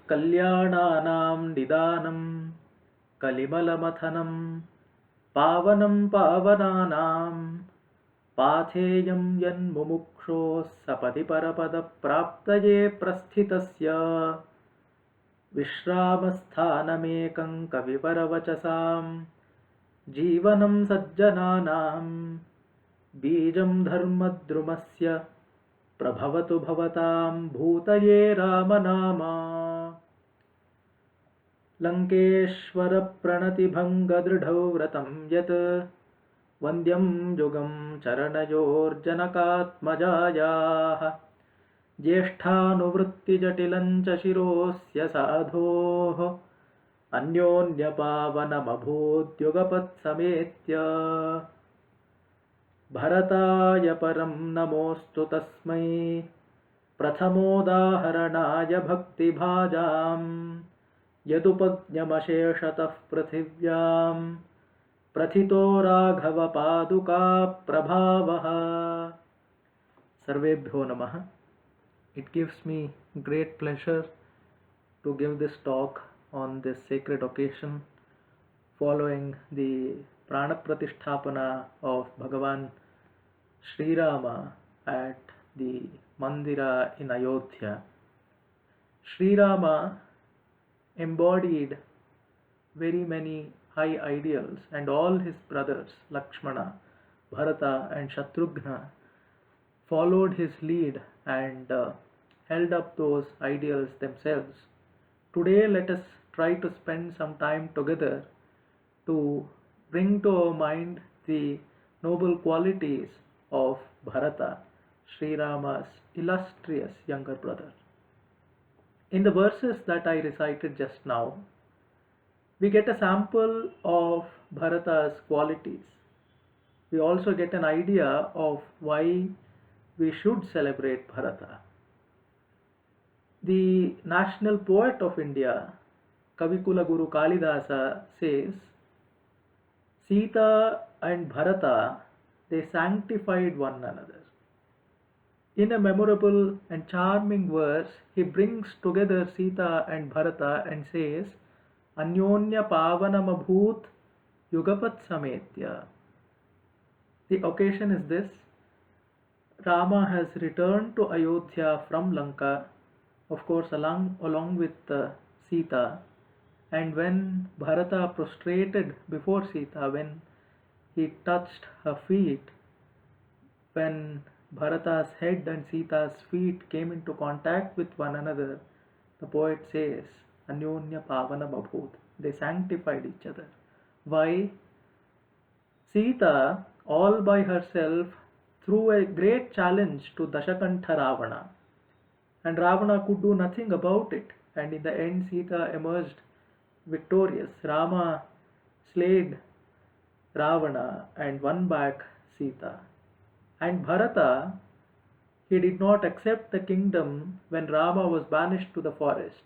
कल्याणानां निदानं कलिमलमथनं पावनं पावनानां पाथेयं यन्मुमुक्षोः सपदि परपदप्राप्तये प्रस्थितस्य विश्रामस्थानमेकं कविवरवचसां जीवनं सज्जनानां बीजं धर्मद्रुमस्य प्रभवतु भवतां भूतये रामनामा। लङ्केश्वरप्रणतिभङ्गदृढौ व्रतं यत् वन्द्यं युगं चरणयोर्जनकात्मजायाः ज्येष्ठानुवृत्तिजटिलं च शिरोस्य साधोः अन्योन्यपावनमभूद्युगपत्समेत्य भरताय परं नमोऽस्तु तस्मै प्रथमोदाहरणाय भक्तिभाजां यदुपज्ञमशेषतः पृथिव्यां प्रथितो राघवपादुका प्रभावः। सर्वेभ्यो नमः. It gives me great pleasure to give this talk on this sacred occasion following the Prana Pratisthapana of Bhagavan Sri Rama at the Mandira in Ayodhya. Sri Rama embodied very many high ideals, and all his brothers Lakshmana, Bharatha and Shatrughna followed his lead and held up those ideals themselves. Today let us try to spend some time together to bring to our mind the noble qualities of Bharata, Sri Rama's illustrious younger brother. In the verses that I recited just now, we get a sample of Bharata's qualities. We also get an idea of why we should celebrate Bharata. The national poet of India, Kavikula Guru Kalidasa, says, Sita and Bharata, they sanctified one another. In a memorable and charming verse, he brings together Sita and Bharata and says, Anyonya pavanamabhut yugapat sametya. The occasion is this: Rama has returned to Ayodhya from Lanka, of course along with Sita, and when Bharata prostrated before Sita, when he touched her feet, when Bharata's head and Sita's feet came into contact with one another, the poet says, Anyonya pavana babhut. They sanctified each other. Why? Sita, all by herself, threw a great challenge to Dashakantha Ravana, and Ravana could do nothing about it, and in the end Sita emerged victorious. Rama slayed Ravana and won back Sita. And Bharata, he did not accept the kingdom when Rama was banished to the forest,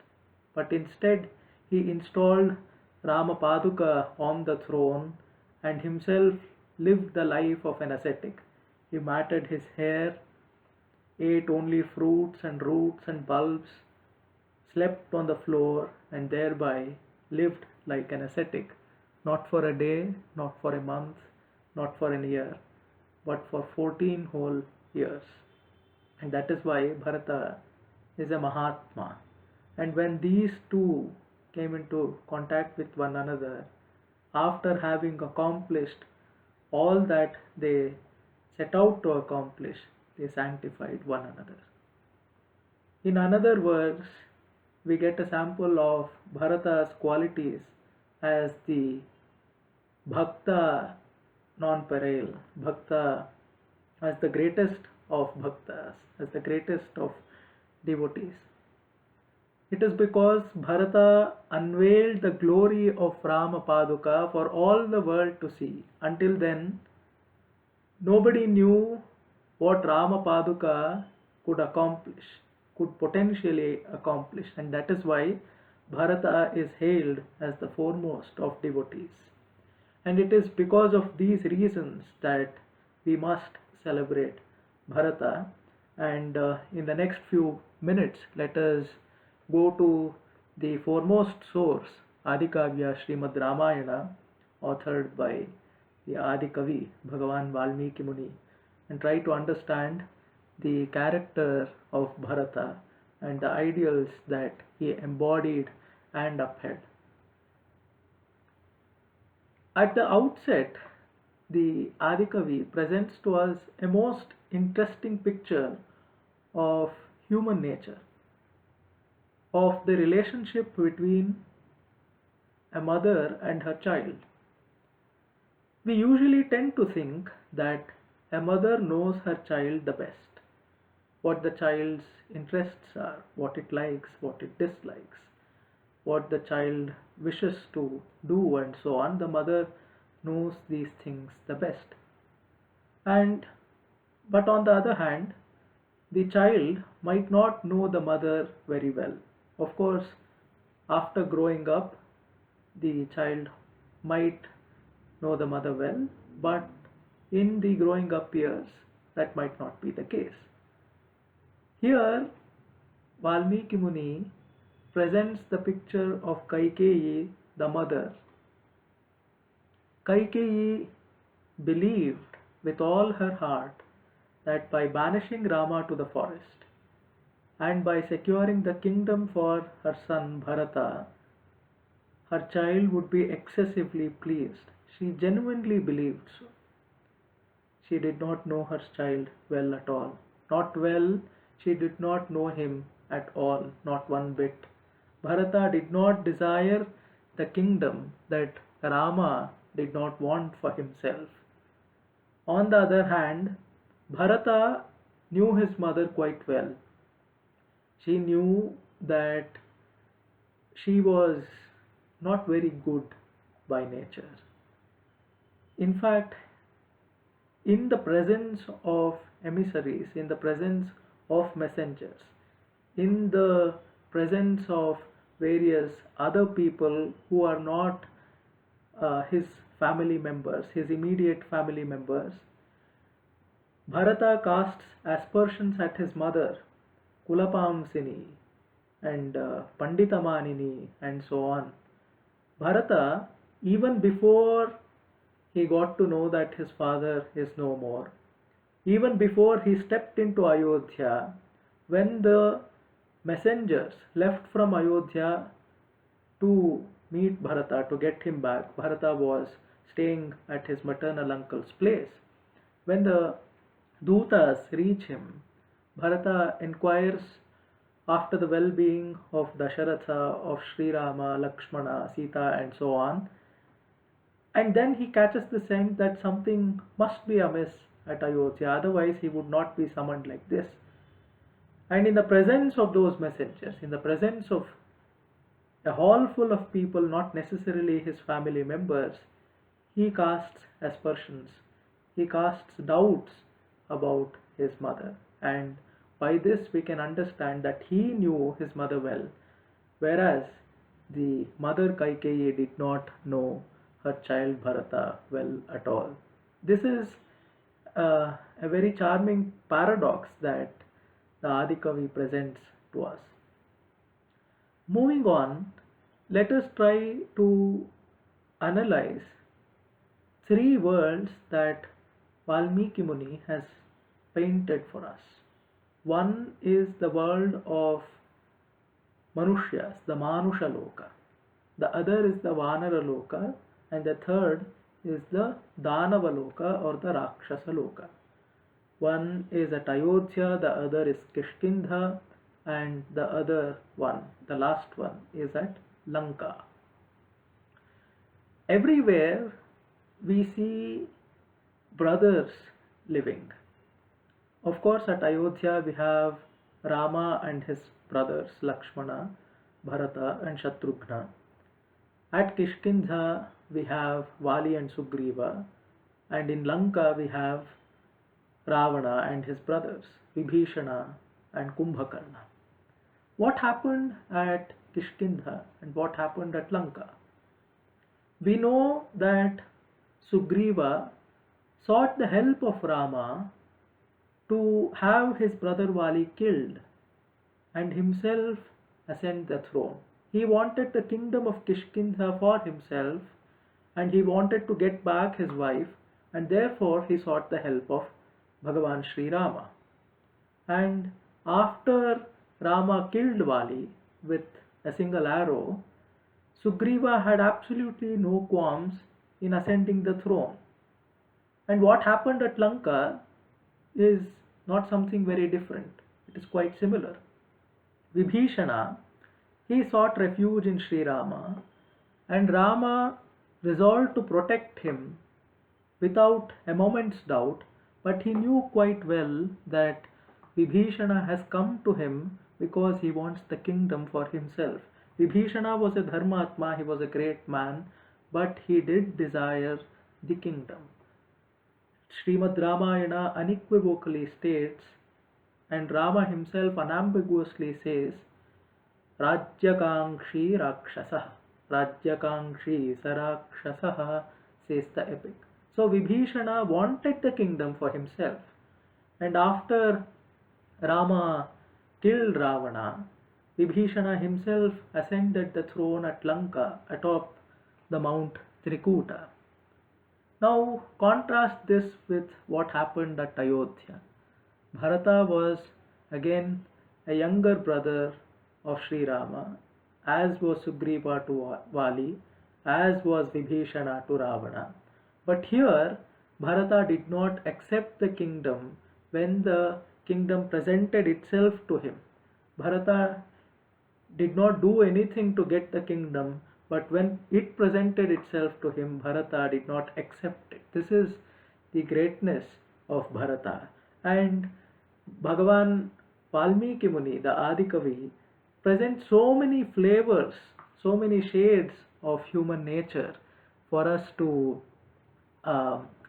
but instead he installed Rama Paduka on the throne and himself lived the life of an ascetic. He matted his hair, ate only fruits and roots and bulbs, slept on the floor, and thereby lived like an ascetic, not for a day, not for a month, not for a year, but for 14 whole years. And that is why Bharata is a Mahatma. And when these two came into contact with one another, after having accomplished all that they set out to accomplish, they sanctified one another. In another verse, we get a sample of Bharata's qualities as the Bhakta non-pareil, Bhakta as the greatest of Bhaktas, as the greatest of devotees. It is because Bharata unveiled the glory of Rama Paduka for all the world to see. Until then, nobody knew what Rama Paduka could accomplish, could potentially accomplish, and that is why Bharata is hailed as the foremost of devotees. And it is because of these reasons that we must celebrate Bharata. And in the next few minutes, let us go to the foremost source, Adikavya Srimad Ramayana, authored by the Adikavi, Bhagawan Valmiki Muni, and try to understand the character of Bharata and the ideals that he embodied and upheld. At the outset, the Adikavi presents to us a most interesting picture of human nature, of the relationship between a mother and her child. We usually tend to think that a mother knows her child the best, what the child's interests are, what it likes, what it dislikes, what the child wishes to do, and so on. The mother knows these things the best. And but on the other hand, the child might not know the mother very well. Of course, after growing up, the child might know the mother well, but in the growing up years, that might not be the case. Here, Valmiki Muni presents the picture of Kaikeyi, the mother. Kaikeyi believed with all her heart that by banishing Rama to the forest and by securing the kingdom for her son Bharata, her child would be excessively pleased. She genuinely believed so. She did not know her child well at all. Not well, she did not know him at all, not one bit. Bharata did not desire the kingdom that Rama did not want for himself. On the other hand, Bharata knew his mother quite well. She knew that she was not very good by nature. In fact, in the presence of emissaries, in the presence of messengers, in the presence of various other people who are not his family members, his immediate family members, Bharata casts aspersions at his mother, Kulapamsini and Panditamanini and so on. Bharata, even before he got to know that his father is no more, even before he stepped into Ayodhya, when the messengers left from Ayodhya to meet Bharata, to get him back, Bharata was staying at his maternal uncle's place. When the Dutas reach him, Bharata inquires after the well-being of Dasharatha, of Sri Rama, Lakshmana, Sita and so on. And then he catches the sense that something must be amiss at Ayodhya, otherwise he would not be summoned like this. And in the presence of those messengers, in the presence of a hall full of people, not necessarily his family members, he casts aspersions, he casts doubts about his mother. And by this we can understand that he knew his mother well, whereas the mother Kaikeyi did not know her child Bharata well at all. This is a very charming paradox that the Adikavi presents to us. Moving on, let us try to analyze three worlds that Valmiki Muni has painted for us. One is the world of Manushyas, the Manusha Loka. The other is the Vanara Loka, and the third is the Danava Loka or the Rakshasa Loka. One is at Ayodhya, the other is Kishkindha, and the other one, the last one, is at Lanka. Everywhere we see brothers living. Of course, at Ayodhya we have Rama and his brothers Lakshmana, Bharata and Shatrughna. At Kishkindha we have Vali and Sugriva, and in Lanka we have Ravana and his brothers Vibhishana and Kumbhakarna. What happened at Kishkindha and what happened at Lanka? We know that Sugriva sought the help of Rama to have his brother Vali killed and himself ascend the throne. He wanted the kingdom of Kishkinda for himself, and he wanted to get back his wife, and therefore he sought the help of Bhagavan Sri Rama. And after Rama killed Vali with a single arrow, Sugriva had absolutely no qualms in ascending the throne. And what happened at Lanka is not something very different. It is quite similar. Vibhishana, he sought refuge in Sri Rama, and Rama resolved to protect him without a moment's doubt, but he knew quite well that Vibhishana has come to him because he wants the kingdom for himself. Vibhishana was a Dharmatma, he was a great man, but he did desire the kingdom. Srimad Ramayana unequivocally states, and Rama himself unambiguously says, Rajyakankshi Rakshasah. Rajyakankshi Sarakshasah, says the epic. So Vibhishana wanted the kingdom for himself. And after Rama killed Ravana, Vibhishana himself ascended the throne at Lanka atop the Mount Trikuta. Now contrast this with what happened at Ayodhya. Bharata was again a younger brother of Sri Rama, as was Sugriva to Vali, as was Vibhishana to Ravana. But here Bharata did not accept the kingdom when the kingdom presented itself to him. Bharata did not do anything to get the kingdom, but when it presented itself to him, Bharata did not accept it. This is the greatness of Bharata. And Bhagavan Valmiki Muni, the Adikavi, presents so many flavors, so many shades of human nature for us to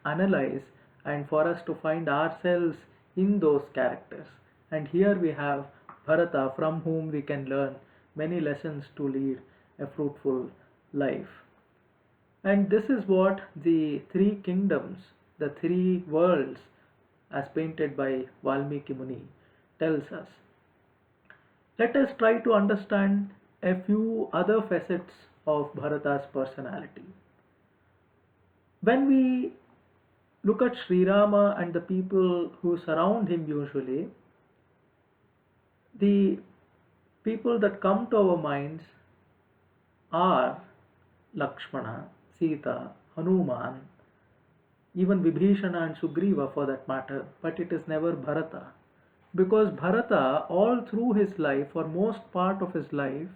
analyze and for us to find ourselves in those characters. And here we have Bharata, from whom we can learn many lessons to lead a fruitful life. And this is what the three kingdoms, the three worlds, as painted by Valmiki Muni, tells us. Let us try to understand a few other facets of Bharata's personality. When we look at Sri Rama and the people who surround him usually, the people that come to our minds are Lakshmana, Sita, Hanuman, even Vibhishana and Sugriva for that matter, but it is never Bharata. Because Bharata, all through his life, or most part of his life,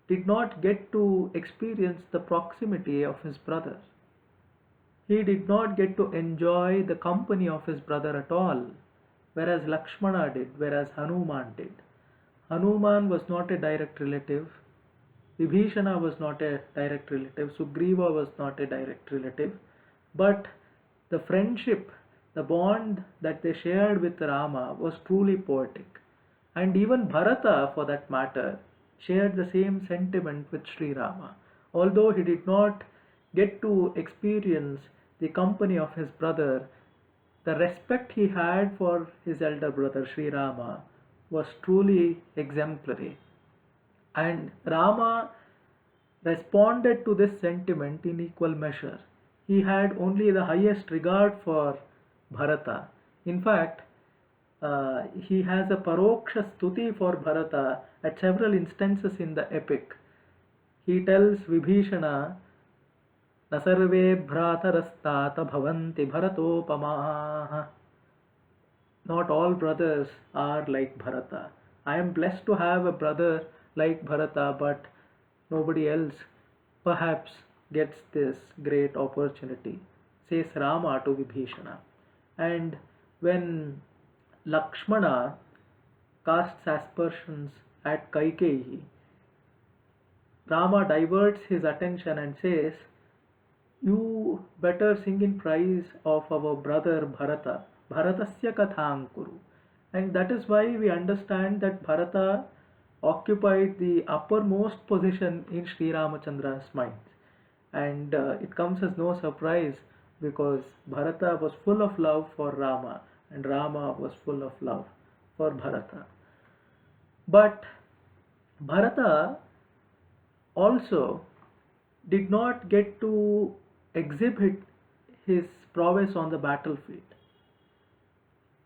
did not get to experience the proximity of his brother. He did not get to enjoy the company of his brother at all, whereas Lakshmana did, whereas Hanuman did. Hanuman was not a direct relative, Vibhishana was not a direct relative, Sugriva was not a direct relative, but the friendship, the bond that they shared with Rama was truly poetic. And even Bharata, for that matter, shared the same sentiment with Sri Rama. Although he did not get to experience the company of his brother, the respect he had for his elder brother Sri Rama was truly exemplary. And Rama responded to this sentiment in equal measure. He had only the highest regard for Bharata. In fact, he has a paroksha stuti for Bharata at several instances in the epic. He tells Vibhishana, Nasarve bhratarastata bhavanti bharatopamaha. Not all brothers are like Bharata. I am blessed to have a brother like Bharata, but nobody else perhaps gets this great opportunity, says Rama to Vibhishana. And when Lakshmana casts aspersions at Kaikeyi, Rama diverts his attention and says, you better sing in praise of our brother Bharata. Bharatasya kathang kuru. And that is why we understand that Bharata occupied the uppermost position in Sri Ramachandra's mind. And it comes as no surprise, because Bharata was full of love for Rama and Rama was full of love for Bharata. But Bharata also did not get to exhibit his prowess on the battlefield.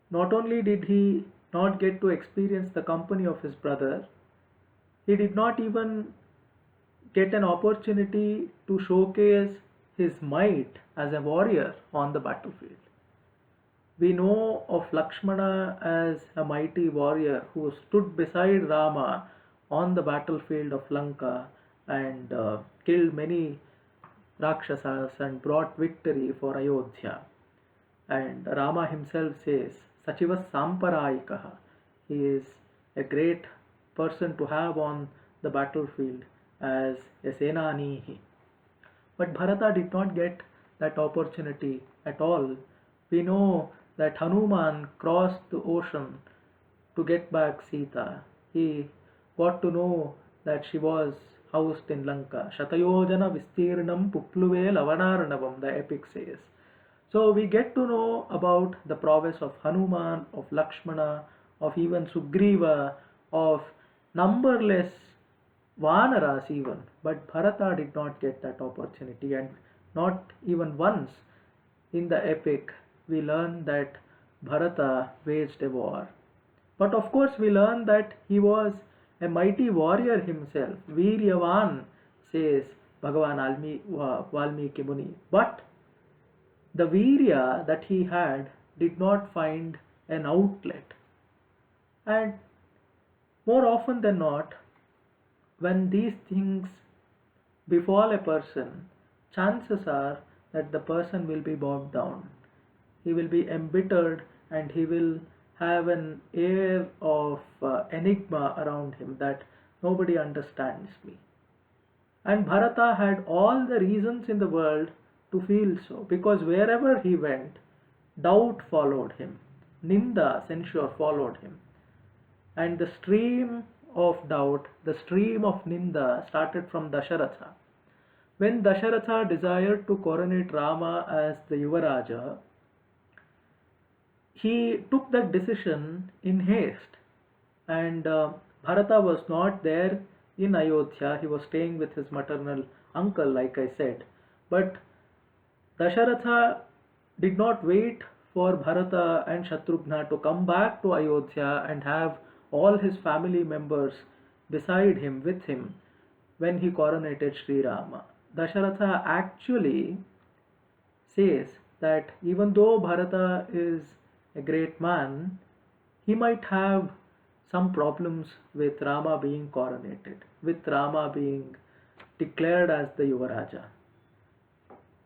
Not only did he not get to experience the company of his brother, he did not even get an opportunity to showcase his might as a warrior on the battlefield. We know of Lakshmana as a mighty warrior who stood beside Rama on the battlefield of Lanka and killed many Rakshasas and brought victory for Ayodhya. And Rama himself says, Sachiva Samparayikaha. He is a great person to have on the battlefield as a Senanihi. But Bharata did not get that opportunity at all. We know that Hanuman crossed the ocean to get back Sita. He got to know that she was housed in Lanka. Shatayojana Vistirnam Pupluve Lavanaranavam, the epic says. So we get to know about the prowess of Hanuman, of Lakshmana, of even Sugriva, of numberless Vanaras even. But Bharata did not get that opportunity, and not even once in the epic we learn that Bharata waged a war. But of course we learn that he was a mighty warrior himself. Viryavan, says Bhagawan Valmiki Muni. But the virya that he had did not find an outlet. And more often than not, when these things befall a person, chances are that the person will be bogged down. He will be embittered and he will have an air of enigma around him that nobody understands me. And Bharata had all the reasons in the world to feel so, because wherever he went, doubt followed him, Ninda, censure followed him. And the stream of doubt, the stream of Ninda started from Dasharatha. When Dasharatha desired to coronate Rama as the Yuvaraja, he took that decision in haste, and Bharata was not there in Ayodhya. He was staying with his maternal uncle, like I said. But Dasharatha did not wait for Bharata and Shatrughna to come back to Ayodhya and have all his family members beside him, with him, when he coronated Sri Rama. Dasharatha actually says that even though Bharata is a great man, he might have some problems with Rama being coronated, with Rama being declared as the Yuvaraja.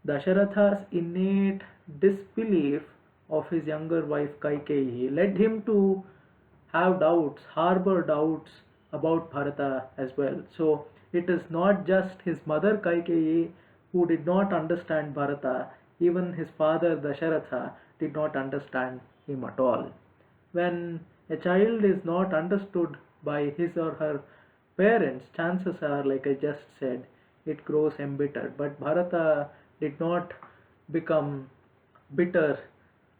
Dasharatha's innate disbelief of his younger wife Kaikeyi led him to have doubts, harbor doubts about Bharata as well. So it is not just his mother Kaikeyi who did not understand Bharata, even his father Dasharatha did not understand him at all. When a child is not understood by his or her parents, chances are, like I just said, it grows embittered. But Bharata did not become bitter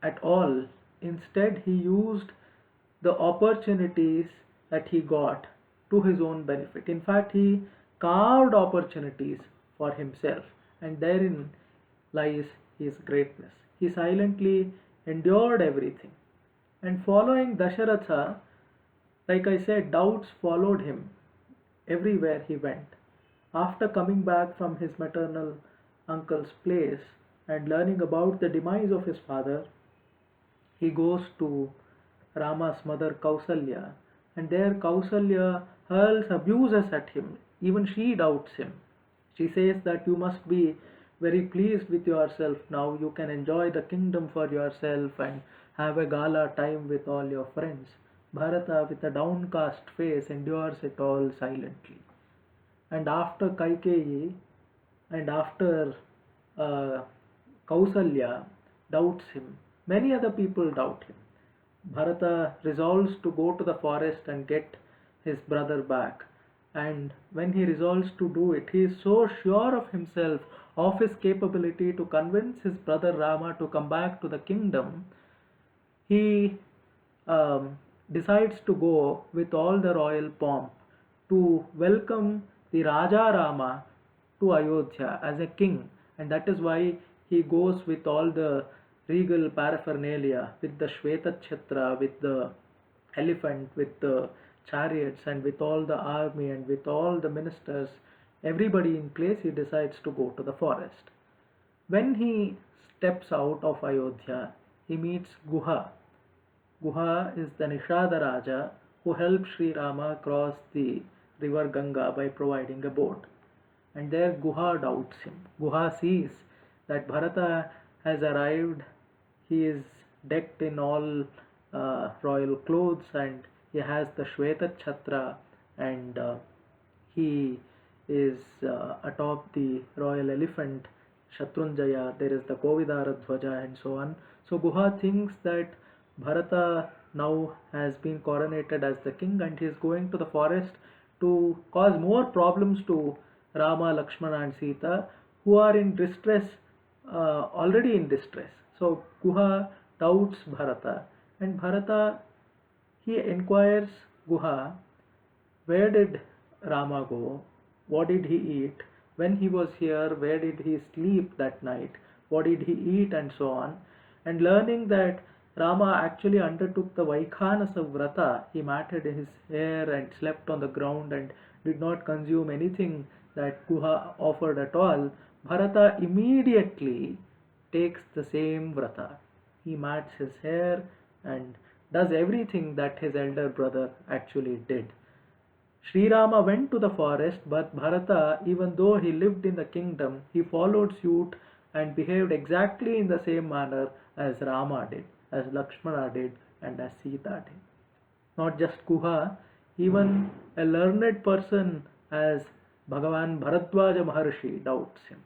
at all. Instead, he used the opportunities that he got to his own benefit. In fact, he carved opportunities for himself, and therein lies his greatness. He silently endured everything. And following Dasharatha, like I said, doubts followed him everywhere he went. After coming back from his maternal uncle's place and learning about the demise of his father, he goes to Rama's mother Kausalya, and there Kausalya hurls abuses at him. Even she doubts him. She says that you must be very pleased with yourself now. You can enjoy the kingdom for yourself and have a gala time with all your friends. Bharata, with a downcast face, endures it all silently. And after Kaikeyi and after Kausalya doubts him, many other people doubt him. Bharata resolves to go to the forest and get his brother back. And when he resolves to do it, he is so sure of himself, of his capability to convince his brother Rama to come back to the kingdom. He decides to go with all the royal pomp to welcome the Raja Rama to Ayodhya as a king, and that is why he goes with all the regal paraphernalia, with the Shweta Chhatra, with the elephant, with the chariots, and with all the army, and with all the ministers, everybody in place. He decides to go to the forest. When he steps out of Ayodhya, he meets Guha. Guha is the Nishada Raja who helped Sri Rama cross the river Ganga by providing a boat. And there Guha doubts him. Guha sees that Bharata has arrived. He is decked in all royal clothes, and he has the Shweta Chhatra, and he is atop the royal elephant Shatrunjaya. There is the Kovidara Dhwaja and so on. So Guha thinks that Bharata now has been coronated as the king, and he is going to the forest to cause more problems to Rama, Lakshmana and Sita, who are in distress, already in distress. So Guha doubts Bharata, and Bharata, he inquires Guha, where did Rama go? What did he eat? When he was here, where did he sleep that night? What did he eat? And so on. And learning that Rama actually undertook the Vaikhanasa Vrata, he matted his hair and slept on the ground and did not consume anything that Guha offered at all, Bharata immediately takes the same Vrata. He mats his hair and does everything that his elder brother actually did. Sri Rama went to the forest, but Bharata, even though he lived in the kingdom, he followed suit and behaved exactly in the same manner as Rama did, as Lakshmana did, and as Sita did. Not just Guha, even a learned person as Bhagawan Bharadwaja Maharshi doubts him.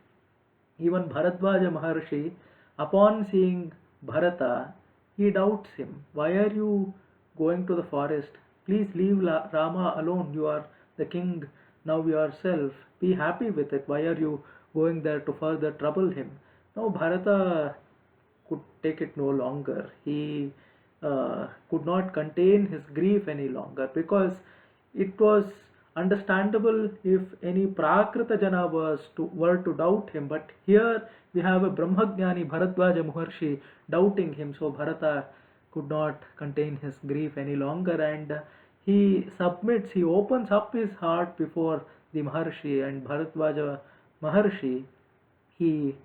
Even Bharadwaja Maharshi, upon seeing Bharata, he doubts him. Why are you going to the forest? Please leave Rama alone. You are the king now yourself. Be happy with it. Why are you going there to further trouble him? Now Bharata could take it no longer. He could not contain his grief any longer, because it was understandable if any Prakrita Jana were to doubt him, but here we have a Brahmagyani Bharadwaja Maharshi doubting him, so Bharata could not contain his grief any longer, and he submits, he opens up his heart before the Maharshi, and Bharadwaja Maharshi, he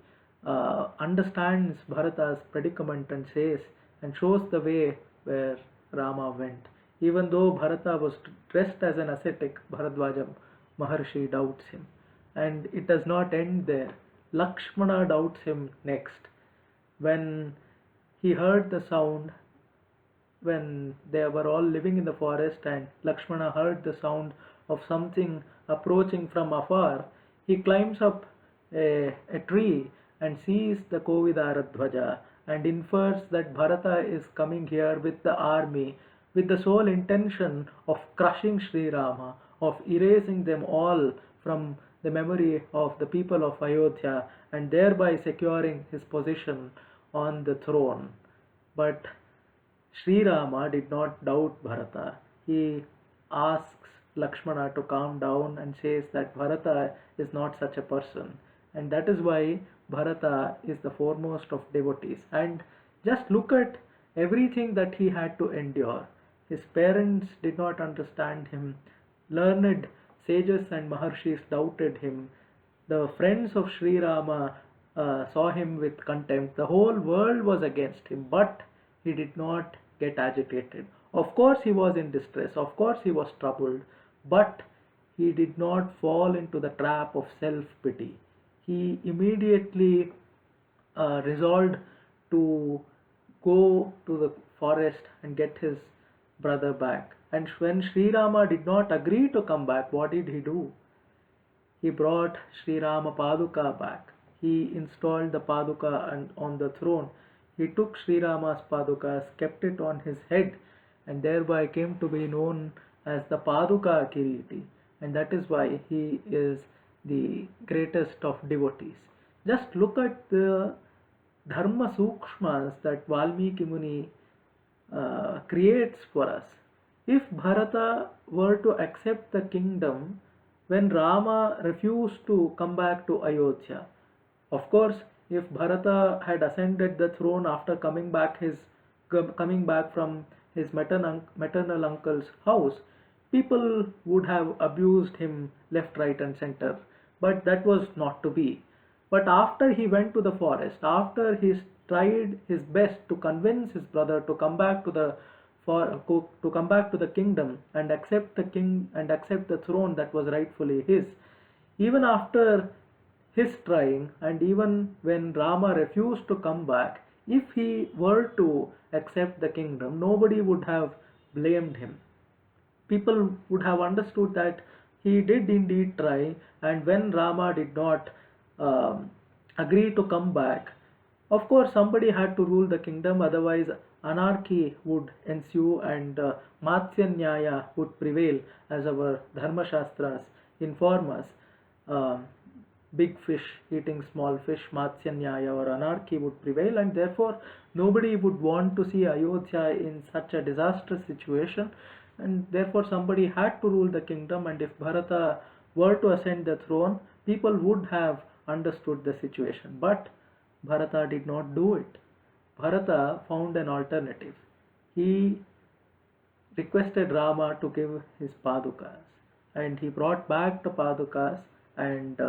understands Bharata's predicament and says, and shows the way where Rama went. Even though Bharata was dressed as an ascetic, Bharadwaja Maharshi doubts him. And it does not end there. Lakshmana doubts him next. When he heard the sound, when they were all living in the forest and Lakshmana heard the sound of something approaching from afar, he climbs up a tree and sees the Kovidara Dhwaja and infers that Bharata is coming here with the army, with the sole intention of crushing Sri Rama, of erasing them all from the memory of the people of Ayodhya, and thereby securing his position on the throne. But Sri Rama did not doubt Bharata. He asks Lakshmana to calm down and says that Bharata is not such a person, and that is why Bharata is the foremost of devotees. And just look at everything that he had to endure. His parents did not understand him. Learned sages and maharshis doubted him. The friends of Sri Rama saw him with contempt. The whole world was against him, but he did not get agitated. Of course he was in distress. Of course he was troubled, but he did not fall into the trap of self-pity. He immediately resolved to go to the forest and get his brother back. And when Sri Rama did not agree to come back, what did he do? He brought Sri Rama Paduka back. He installed the Paduka on the throne. He took Sri Rama's Padukas, kept it on his head, and thereby came to be known as the Paduka Kiriti. And that is why he is the greatest of devotees. Just look at the Dharma Sukshmas that Valmiki Muni creates for us. If Bharata were to accept the kingdom, when Rama refused to come back to Ayodhya. Of course, if Bharata had ascended the throne after coming back from his maternal uncle's house, people would have abused him left, right, and center. But that was not to be. But after he went to the forest, after he tried his best to convince his brother to come back to the kingdom and accept the throne that was rightfully his, even after his trying, and even when Rama refused to come back, if he were to accept the kingdom, nobody would have blamed him. People would have understood that he did indeed try, and when Rama did not um, agree to come back, of course somebody had to rule the kingdom, otherwise anarchy would ensue and Matsya Nyaya would prevail, as our Dharma Shastras inform us. Um, Big fish eating small fish, Matsya Nyaya or anarchy would prevail, and therefore nobody would want to see Ayodhya in such a disastrous situation, and therefore somebody had to rule the kingdom. And if Bharata were to ascend the throne, people would have understood the situation. But Bharata did not do it. Bharata found an alternative. He requested Rama to give his padukas, and he brought back the padukas, and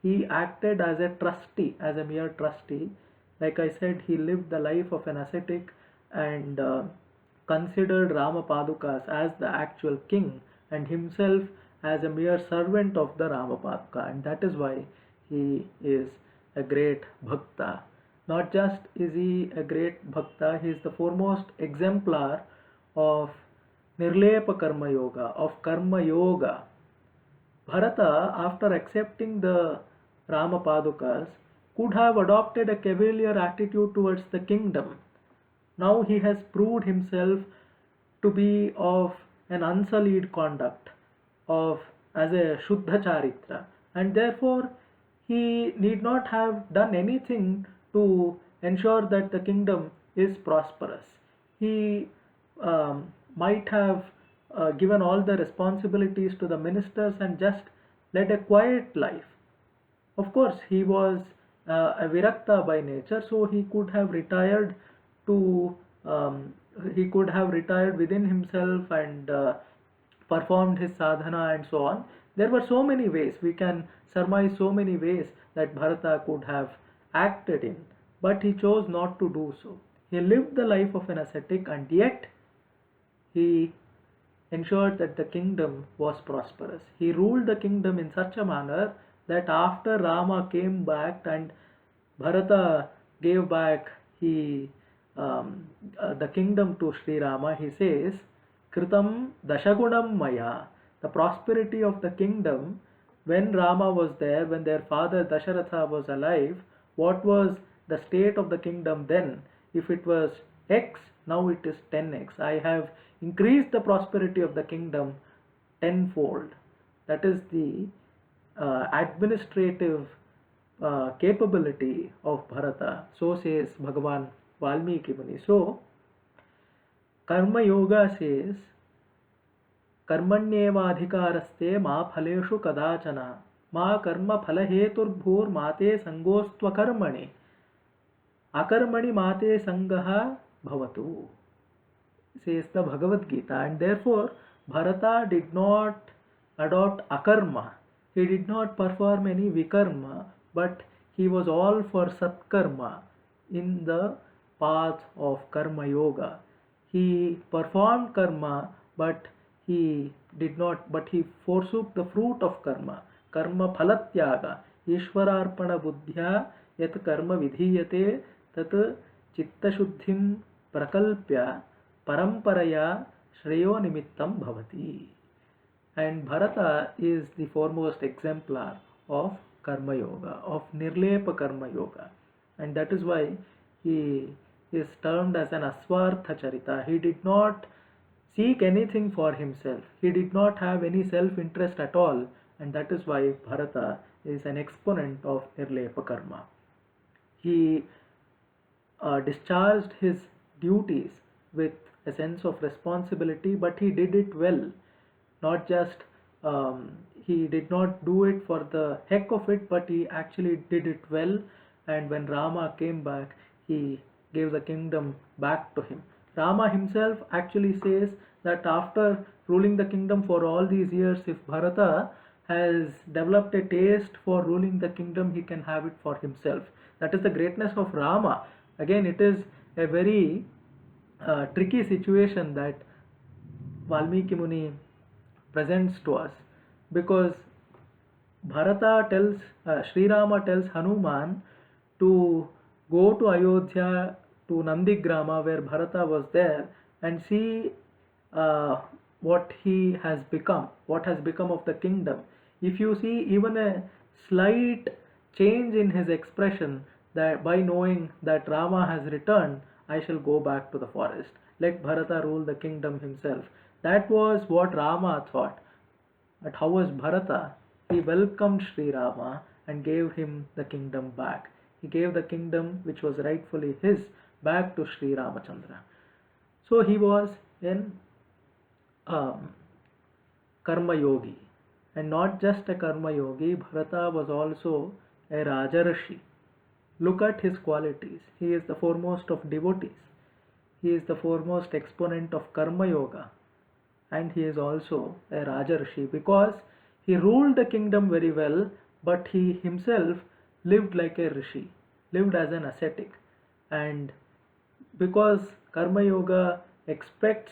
he acted as a trustee, as a mere trustee. Like I said, he lived the life of an ascetic and considered Rama padukas as the actual king and himself as a mere servant of the Rama paduka, and that is why he is a great bhakta. Not just is he a great bhakta, he is the foremost exemplar of Nirlepa Karma Yoga, of Karma Yoga. Bharata, after accepting the Rama Padukas, could have adopted a cavalier attitude towards the kingdom. Now he has proved himself to be of an unsullied conduct, of as a Shuddha Charitra, and therefore he need not have done anything to ensure that the kingdom is prosperous. He might have given all the responsibilities to the ministers and just led a quiet life. Of course, he was a Virakta by nature, so to he could have retired within himself and performed his sadhana and so on. There were so many ways, we can surmise so many ways that Bharata could have acted in, but he chose not to do so. He lived the life of an ascetic, and yet he ensured that the kingdom was prosperous. He ruled the kingdom in such a manner that after Rama came back and Bharata gave back the kingdom to Sri Rama, he says, Kritam Dashagunam Maya, the prosperity of the kingdom when Rama was there, when their father Dasharatha was alive. What was the state of the kingdom then? If it was X, now it is 10x. I have increased the prosperity of the kingdom tenfold. That is the administrative capability of Bharata. So says Bhagawan Valmiki Muni. So, Karma Yoga says, Karmanyevadhikaraste ma phaleshu kadachana ma karma phalaheturbhur mate sangostva karmani akarmani mate sangaha bhavatu, says the Bhagavad Gita. And therefore Bharata did not adopt akarma, he did not perform any vikarma, but he was all for satkarma in the path of karma yoga. He performed karma, but he forsook the fruit of karma. Karma phalatyaga ishwararpana buddhya yat karma vidhiyate tat chitta shuddhim prakalpya paramparaya shreyo nimittam bhavati. And Bharata is the foremost exemplar of karma yoga, of nirlepa karma yoga, and that is why he is termed as an aswartha charita. He did not seek anything for himself, he did not have any self-interest at all, and that is why Bharata is an exponent of nirlepa karma. He discharged his duties with a sense of responsibility, but he did it well. Not just he did not do it for the heck of it, but he actually did it well. And when Rama came back, he gave the kingdom back to him. Rama himself actually says that after ruling the kingdom for all these years, if Bharata has developed a taste for ruling the kingdom, he can have it for himself. That is the greatness of Rama. Again, it is a very tricky situation that Valmiki Muni presents to us, because Sri Rama tells Hanuman to go to Ayodhya, to Nandigrama where Bharata was there, and see what has become of the kingdom. If you see even a slight change in his expression, that by knowing that Rama has returned, I shall go back to the forest. Let Bharata rule the kingdom himself. That was what Rama thought. But how was Bharata? He welcomed Sri Rama and gave him the kingdom back. He gave the kingdom which was rightfully his back to Sri Ramachandra. So he was in Karma Yogi. And not just a Karma Yogi, Bharata was also a Rajarshi. Look at his qualities. He is the foremost of devotees. He is the foremost exponent of Karma Yoga. And he is also a Rajarshi, because he ruled the kingdom very well, but he himself lived like a rishi, lived as an ascetic. And because Karma Yoga expects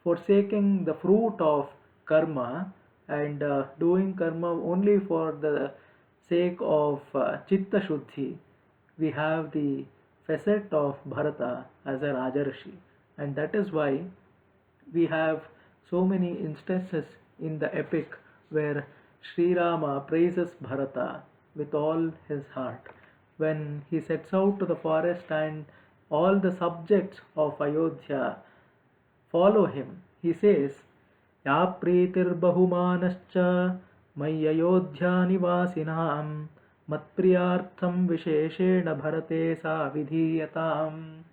forsaking the fruit of karma and doing karma only for the sake of Chitta Shuddhi, we have the facet of Bharata as a Rajarshi. And that is why we have so many instances in the epic where Sri Rama praises Bharata with all his heart. When he sets out to the forest and all the subjects of Ayodhya follow him, he says, Ya pritir bahumanascha may Ayodhya nivasinam matpriyartham visheshena bharate sa vidhiyatam.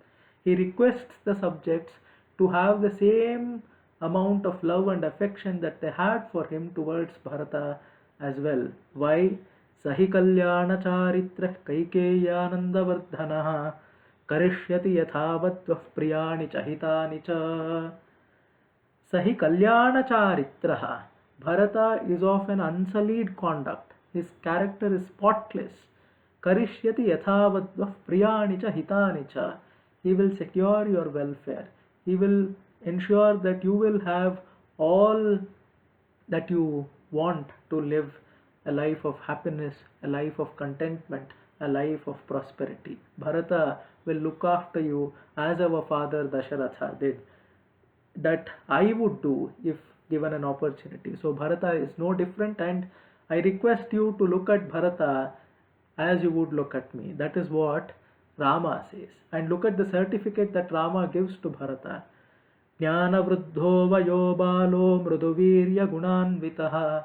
He requests the subjects to have the same amount of love and affection that they had for him towards Bharata as well. Why? Sahi kalyana charitra kaikeyananda vardhanaha karishyati yathavatva priyani chahitani cha. Sahi kalyana charitraha. Bharata is of an unsullied conduct. His character is spotless. Karishyati yathavatva priyani chahitani cha. He will secure your welfare. He will ensure that you will have all that you want to live a life of happiness, a life of contentment, a life of prosperity. Bharata will look after you as our father Dasharatha did. That I would do if given an opportunity. So Bharata is no different, and I request you to look at Bharata as you would look at me. That is what Rama says. And look at the certificate that Rama gives to Bharata. Jnana vruddho vayo balo mruduvirya gunanvitaha.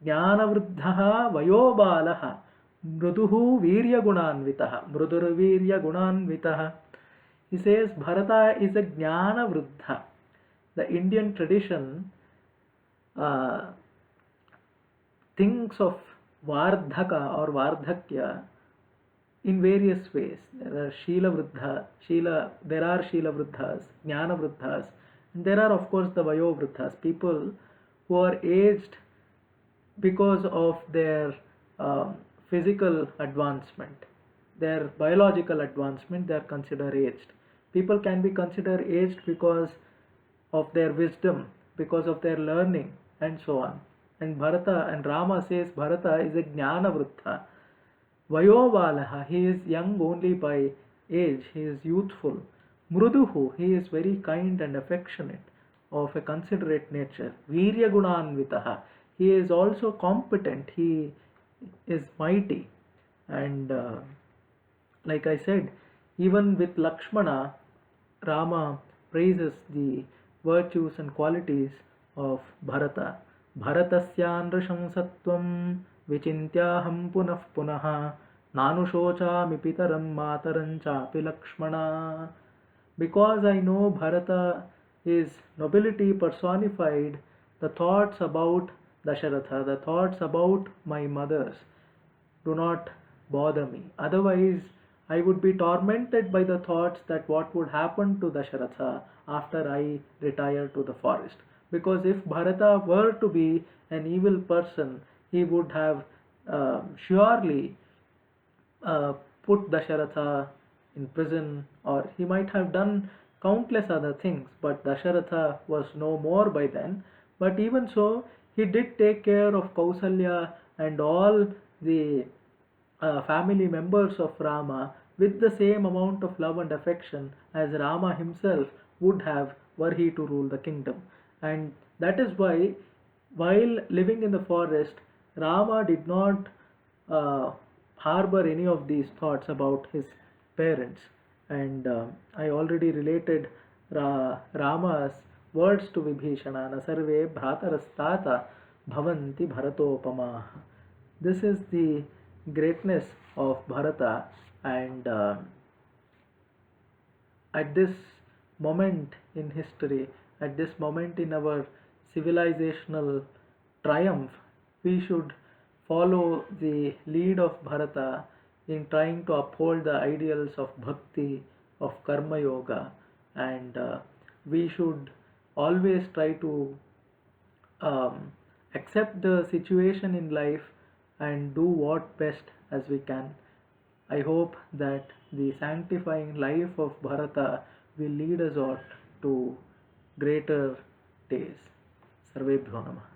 Jnana vruddhaha vayo balaha mruduhu virya gunanvitaha. Mruduvirya gunanvitaha. He says Bharata is a jnana vruddha. The Indian tradition thinks of Vardhaka or Vardhakya in various ways. There are Shila Vruddhas, Jnana Vruddhas, and there are of course the Vayo Vruddhas, people who are aged because of their physical advancement, their biological advancement. They are considered aged. People can be considered aged because of their wisdom, because of their learning, and so on. And Bharata and Rama says Bharata is a Jnana Vruddha. Vayobalaha, he is young only by age, he is youthful. Mruduhu, he is very kind and affectionate, of a considerate nature. Virya Gunanvitaha, he is also competent, he is mighty. And like I said, even with Lakshmana, Rama praises the virtues and qualities of Bharata. Bharatasyan rishamsatvam vichintyaham punah punaha nanushocami pitaram mataram chapi Lakshmana. Because I know Bharata is nobility personified, the thoughts about Dasharatha, the thoughts about my mothers do not bother me. Otherwise, I would be tormented by the thoughts that what would happen to Dasharatha after I retire to the forest. Because if Bharata were to be an evil person, he would have surely uh, put Dasharatha in prison, or he might have done countless other things, but Dasharatha was no more by then. But even so, he did take care of Kausalya and all the family members of Rama with the same amount of love and affection as Rama himself would have were he to rule the kingdom. And that is why, while living in the forest, Rama did not uh, harbor any of these thoughts about his parents. And I already related Rama's words to Vibhishana, na sarve bhratarastata bhavanti bharatopama. This is the greatness of Bharata, and at this moment in history, at this moment in our civilizational triumph, we should follow the lead of Bharata in trying to uphold the ideals of bhakti, of karma yoga, and we should always try to um, accept the situation in life and do what best as we can. I hope that the sanctifying life of Bharata will lead us all to greater days. Sarvebhyo Namah.